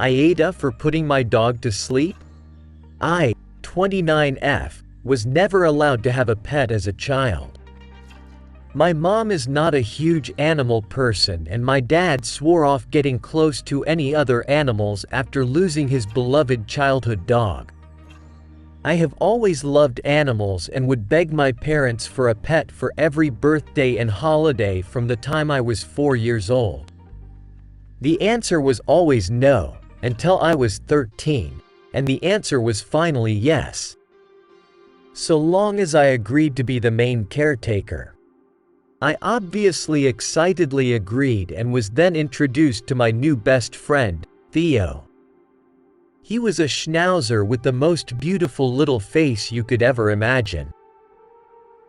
AITA for putting my dog to sleep? I, 29F, was never allowed to have a pet as a child. My mom is not a huge animal person, and my dad swore off getting close to any other animals after losing his beloved childhood dog. I have always loved animals and would beg my parents for a pet for every birthday and holiday from the time I was 4 years old. The answer was always no, until I was 13, and the answer was finally yes. So long as I agreed to be the main caretaker. I obviously excitedly agreed and was then introduced to my new best friend, Theo. He was a schnauzer with the most beautiful little face you could ever imagine.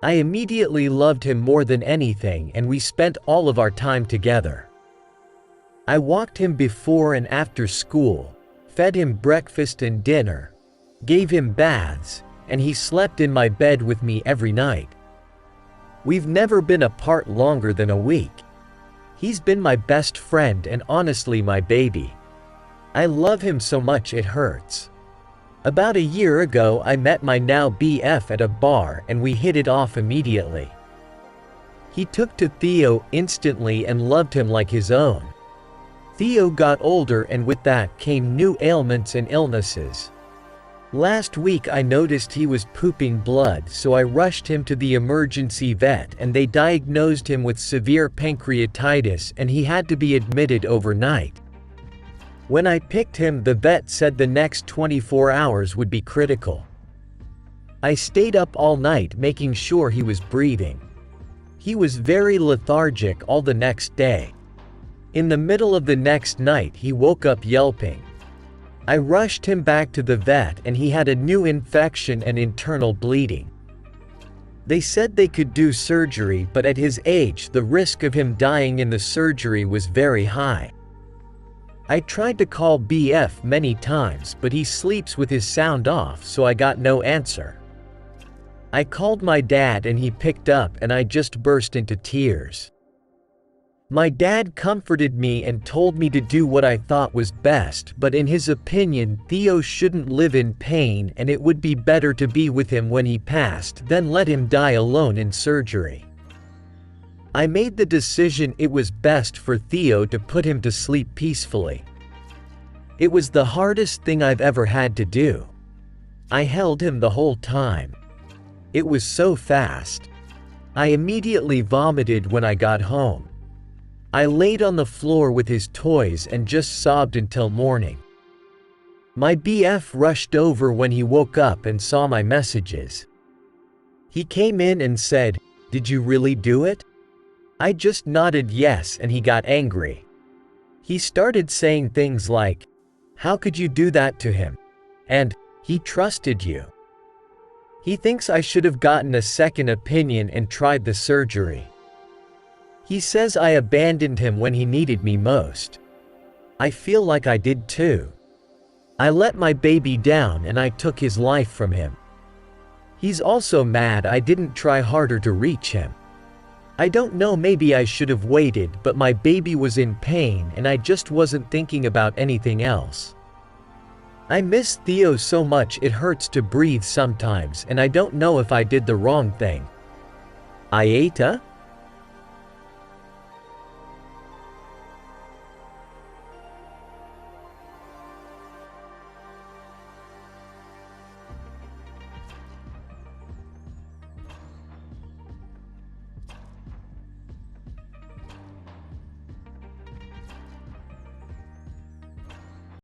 I immediately loved him more than anything, and we spent all of our time together. I walked him before and after school, fed him breakfast and dinner, gave him baths, and he slept in my bed with me every night. We've never been apart longer than a week. He's been my best friend and honestly my baby. I love him so much it hurts. About a year ago I met my now BF at a bar and we hit it off immediately. He took to Theo instantly and loved him like his own. Theo got older, and with that came new ailments and illnesses. Last week I noticed he was pooping blood, so I rushed him to the emergency vet and they diagnosed him with severe pancreatitis and he had to be admitted overnight. When I picked him, the vet said the next 24 hours would be critical. I stayed up all night making sure he was breathing. He was very lethargic all the next day. In the middle of the next night he woke up yelping. I rushed him back to the vet and he had a new infection and internal bleeding. They said they could do surgery, but at his age the risk of him dying in the surgery was very high. I tried to call BF many times, but he sleeps with his sound off, so I got no answer. I called my dad and he picked up and I just burst into tears. My dad comforted me and told me to do what I thought was best, but in his opinion, Theo shouldn't live in pain and it would be better to be with him when he passed than let him die alone in surgery. I made the decision it was best for Theo to put him to sleep peacefully. It was the hardest thing I've ever had to do. I held him the whole time. It was so fast. I immediately vomited when I got home. I laid on the floor with his toys and just sobbed until morning. My BF rushed over when he woke up and saw my messages. He came in and said, "Did you really do it?" I just nodded yes, and he got angry. He started saying things like, "How could you do that to him?" and "He trusted you." He thinks I should have gotten a second opinion and tried the surgery. He says I abandoned him when he needed me most. I feel like I did too. I let my baby down and I took his life from him. He's also mad I didn't try harder to reach him. I don't know, maybe I should have waited, but my baby was in pain and I just wasn't thinking about anything else. I miss Theo so much it hurts to breathe sometimes, and I don't know if I did the wrong thing. AITA?